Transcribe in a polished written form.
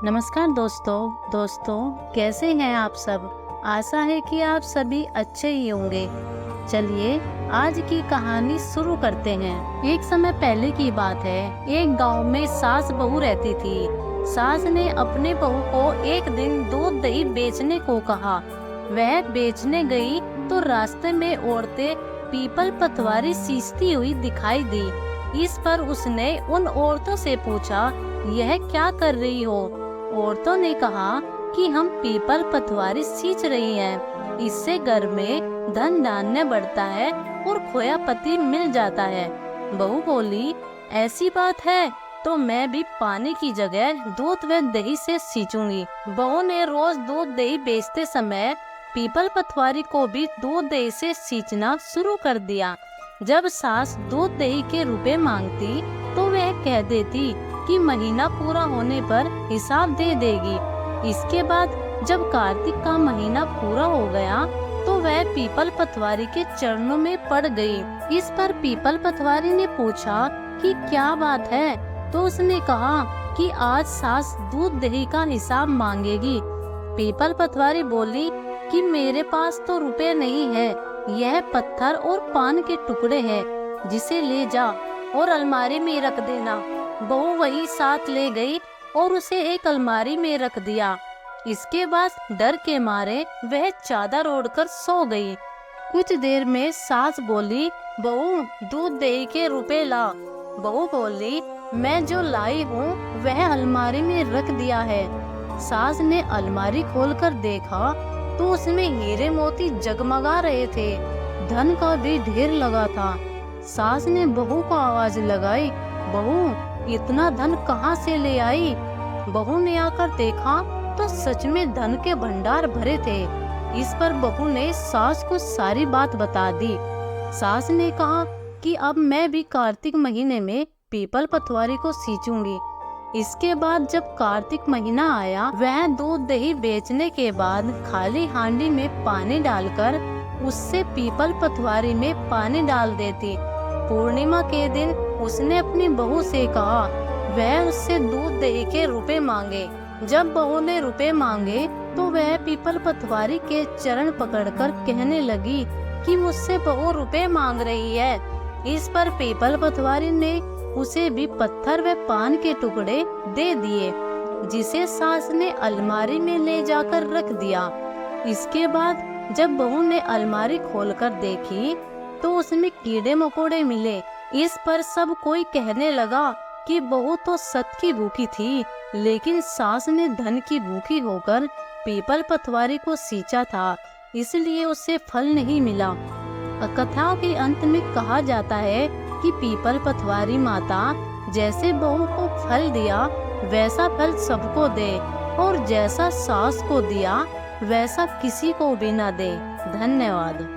नमस्कार दोस्तों कैसे हैं आप सब। आशा है कि आप सभी अच्छे ही होंगे। चलिए आज की कहानी शुरू करते हैं। एक समय पहले की बात है। एक गांव में सास बहू रहती थी। सास ने अपने बहू को एक दिन दूध दही बेचने को कहा। वह बेचने गई तो रास्ते में औरतें पीपल पतवारी सींचती हुई दिखाई दी। इस पर उसने उन औरतों से पूछा, यह क्या कर रही हो? औरतों ने कहा कि हम पीपल पतवारी सींच रही हैं। इससे घर में धन धान्य बढ़ता है और खोया पति मिल जाता है। बहू बोली, ऐसी बात है तो मैं भी पानी की जगह दूध व दही से सींचूंगी। बहू ने रोज दूध दही बेचते समय पीपल पतवारी को भी दूध दही से सींचना शुरू कर दिया। जब सास दूध दही के रुपए मांगती तो वह कह देती कि महीना पूरा होने पर हिसाब दे देगी। इसके बाद जब कार्तिक का महीना पूरा हो गया तो वह पीपल पतवारी के चरणों में पड़ गई। इस पर पीपल पतवारी ने पूछा कि क्या बात है? तो उसने कहा कि आज सास दूध दही का हिसाब मांगेगी। पीपल पतवारी बोली कि मेरे पास तो रुपए नहीं है, यह पत्थर और पान के टुकड़े हैं, जिसे ले जा और अलमारी में रख देना। बहू वही साथ ले गई और उसे एक अलमारी में रख दिया। इसके बाद डर के मारे वह चादर ओढ़कर सो गई। कुछ देर में सास बोली, बहू दूध दही के रुपए ला। बहू बोली, मैं जो लाई हूँ वह अलमारी में रख दिया है। सास ने अलमारी खोलकर देखा तो उसमें हीरे मोती जगमगा रहे थे। धन का भी ढेर लगा था। सास ने बहू को आवाज लगाई, बहू इतना धन कहाँ से ले आई? बहू ने आकर देखा तो सच में धन के भंडार भरे थे। इस पर बहू ने सास को सारी बात बता दी। सास ने कहा कि अब मैं भी कार्तिक महीने में पीपल पतवारी को सींचूंगी। इसके बाद जब कार्तिक महीना आया, वह दूध दही बेचने के बाद खाली हांडी में पानी डालकर उससे पीपल पतवारी में पानी डाल देती। पूर्णिमा के दिन उसने अपनी बहू से कहा वह उससे दूध दही के रुपए मांगे। जब बहू ने रुपए मांगे तो वह पीपल पतवारी के चरण पकड़कर कहने लगी कि मुझसे बहू रुपए मांग रही है। इस पर पीपल पतवारी ने उसे भी पत्थर व पान के टुकड़े दे दिए, जिसे सास ने अलमारी में ले जाकर रख दिया। इसके बाद जब बहू ने अलमारी खोलकर देखी तो उसमें कीड़े मकोड़े मिले। इस पर सब कोई कहने लगा कि बहू तो सत की भूखी थी, लेकिन सास ने धन की भूखी होकर पीपल पतवारी को सींचा था, इसलिए उसे फल नहीं मिला। कथा के अंत में कहा जाता है कि पीपल पतवारी माता जैसे बहू को फल दिया वैसा फल सबको दे, और जैसा सास को दिया वैसा किसी को भी न दे। धन्यवाद।